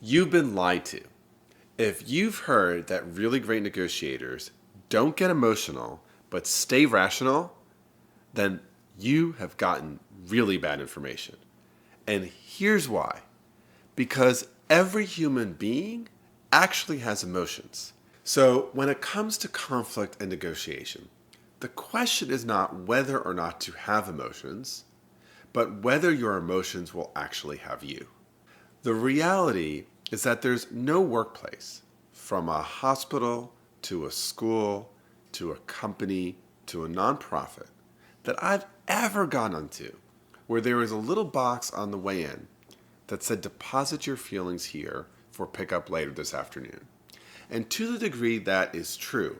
You've been lied to. If you've heard that really great negotiators don't get emotional but stay rational, then you have gotten really bad information. And here's why. Because every human being actually has emotions. So when it comes to conflict and negotiation, the question is not whether or not to have emotions, but whether your emotions will actually have you. The reality is that there's no workplace, from a hospital to a school to a company to a nonprofit, that I've ever gone into where there was a little box on the way in that said deposit your feelings here for pickup later this afternoon. And to the degree that is true,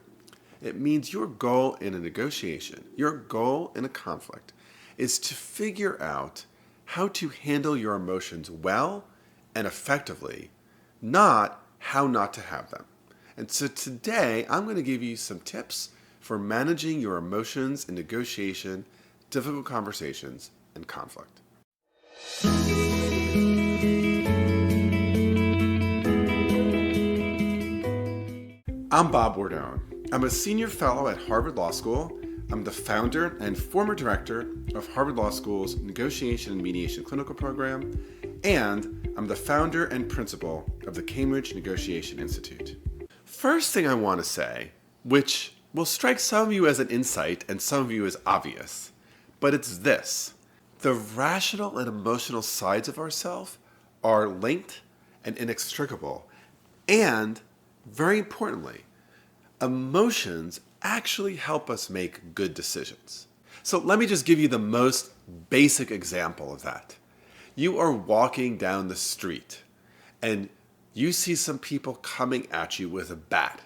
it means your goal in a negotiation, your goal in a conflict, is to figure out how to handle your emotions well and effectively, not how not to have them. And so today, I'm going to give you some tips for managing your emotions in negotiation, difficult conversations, and conflict. I'm Bob Bordone. I'm a senior fellow at Harvard Law School. I'm the founder and former director of Harvard Law School's Negotiation and Mediation Clinical Program, and I'm the founder and principal of the Cambridge Negotiation Institute. First thing I want to say, which will strike some of you as an insight and some of you as obvious, but it's this. The rational and emotional sides of ourselves are linked and inextricable, and very importantly, emotions actually help us make good decisions. So let me just give you the most basic example of that. You are walking down the street and you see some people coming at you with a bat.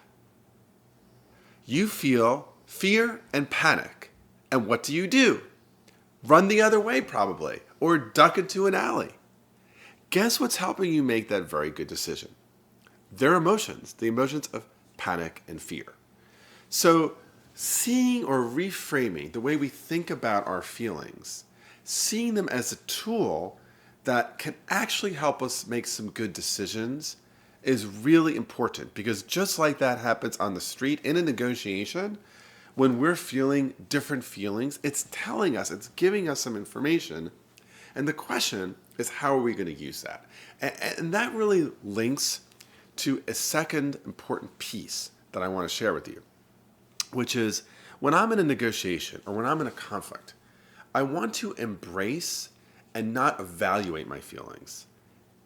You feel fear and panic. And what do? Run the other way probably, or duck into an alley. Guess what's helping you make that very good decision? Their emotions, the emotions of panic and fear. So seeing or reframing the way we think about our feelings, seeing them as a tool that can actually help us make some good decisions is really important, because just like that happens on the street in a negotiation, when we're feeling different feelings, it's telling us, it's giving us some information. And the question is, how are we going to use that? And that really links to a second important piece that I want to share with you, which is when I'm in a negotiation or when I'm in a conflict, I want to embrace and not evaluate my feelings.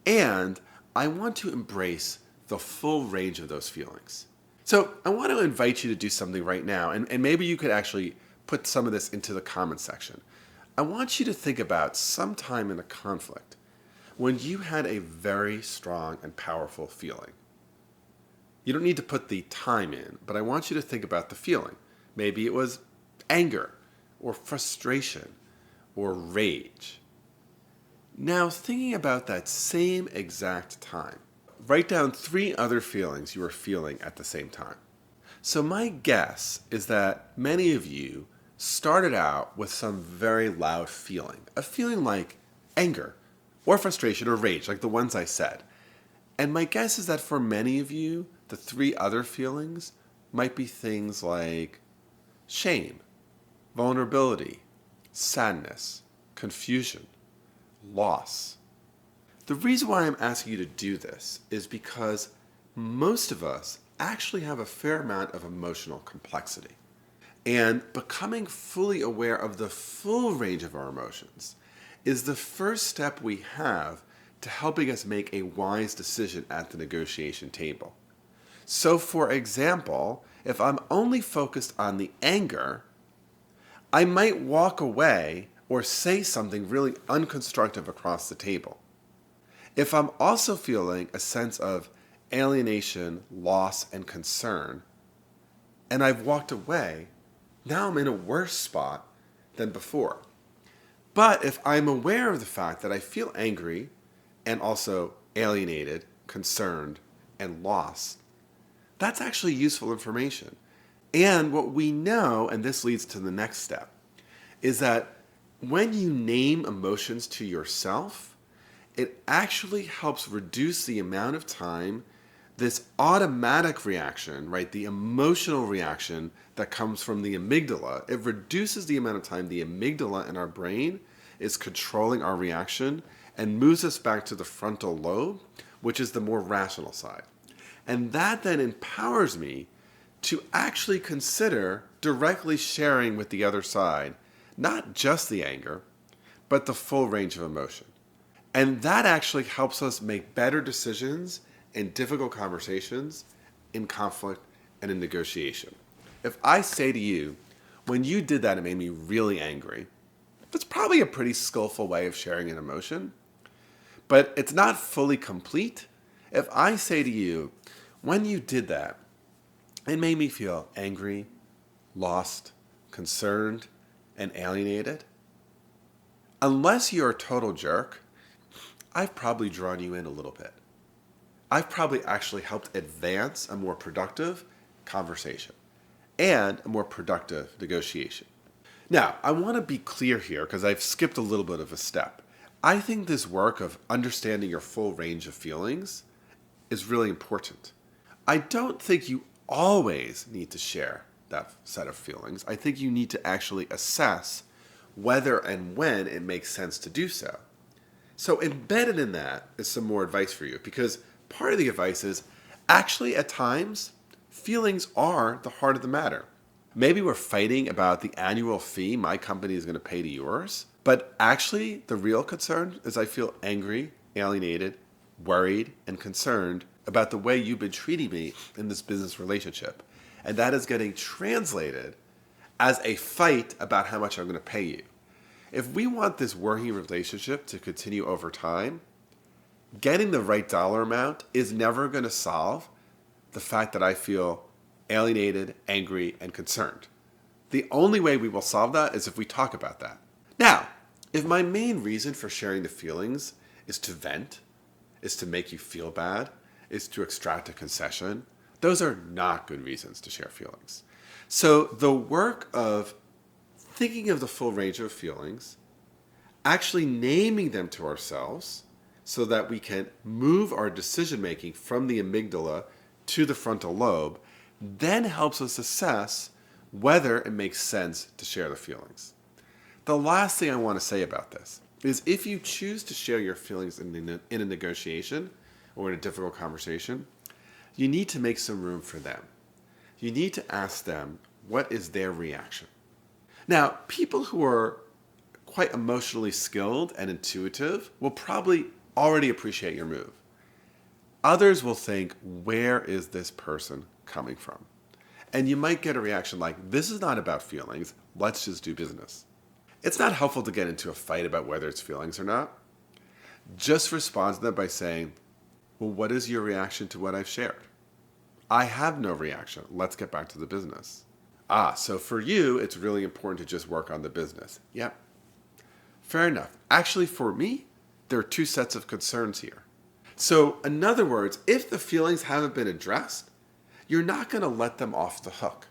And I want to embrace the full range of those feelings. So I want to invite you to do something right now, and maybe you could actually put some of this into the comment section. I want you to think about some time in a conflict when you had a very strong and powerful feeling. You don't need to put the time in, but I want you to think about the feeling. Maybe it was anger or frustration or rage. Now, thinking about that same exact time, write down 3 other feelings you were feeling at the same time. So my guess is that many of you started out with some very loud feeling, a feeling like anger or frustration or rage, like the ones I said. And my guess is that for many of you, the 3 other feelings might be things like shame, vulnerability, sadness, confusion, loss. The reason why I'm asking you to do this is because most of us actually have a fair amount of emotional complexity. And becoming fully aware of the full range of our emotions is the first step we have to helping us make a wise decision at the negotiation table. So for example, if I'm only focused on the anger, I might walk away or say something really unconstructive across the table. If I'm also feeling a sense of alienation, loss, and concern, and I've walked away, now I'm in a worse spot than before. But if I'm aware of the fact that I feel angry and also alienated, concerned, and lost, that's actually useful information. And what we know, and this leads to the next step, is that when you name emotions to yourself, it actually helps reduce the amount of time this automatic reaction, right, the emotional reaction that comes from the amygdala. It reduces the amount of time the amygdala in our brain is controlling our reaction and moves us back to the frontal lobe, which is the more rational side. And that then empowers me to actually consider directly sharing with the other side, not just the anger, but the full range of emotion. And that actually helps us make better decisions in difficult conversations, in conflict, and in negotiation. If I say to you, when you did that, it made me really angry, that's probably a pretty skillful way of sharing an emotion, but it's not fully complete. If I say to you, when you did that, it made me feel angry, lost, concerned, and alienated, unless you're a total jerk, I've probably drawn you in a little bit. I've probably actually helped advance a more productive conversation and a more productive negotiation. Now, I want to be clear here because I've skipped a little bit of a step. I think this work of understanding your full range of feelings is really important. I don't think you always need to share that set of feelings. I think you need to actually assess whether and when it makes sense to do so. So embedded in that is some more advice for you, because part of the advice is actually at times feelings are the heart of the matter. Maybe we're fighting about the annual fee my company is going to pay to yours, but actually the real concern is I feel angry, alienated, worried, and concerned about the way you've been treating me in this business relationship. And that is getting translated as a fight about how much I'm going to pay you. If we want this working relationship to continue over time, getting the right dollar amount is never going to solve the fact that I feel alienated, angry, and concerned. The only way we will solve that is if we talk about that. Now, if my main reason for sharing the feelings is to vent, is to make you feel bad, is to extract a concession, those are not good reasons to share feelings. So the work of thinking of the full range of feelings, actually naming them to ourselves so that we can move our decision making from the amygdala to the frontal lobe, then helps us assess whether it makes sense to share the feelings. The last thing I want to say about this is if you choose to share your feelings in a negotiation or in a difficult conversation, you need to make some room for them. You need to ask them, what is their reaction? Now, people who are quite emotionally skilled and intuitive will probably already appreciate your move. Others will think, where is this person coming from? And you might get a reaction like, this is not about feelings, let's just do business. It's not helpful to get into a fight about whether it's feelings or not. Just respond to them by saying, well, what is your reaction to what I've shared? I have no reaction. Let's get back to the business. So for you, it's really important to just work on the business. Yep. Fair enough. Actually, for me, there are two sets of concerns here. So in other words, if the feelings haven't been addressed, you're not going to let them off the hook.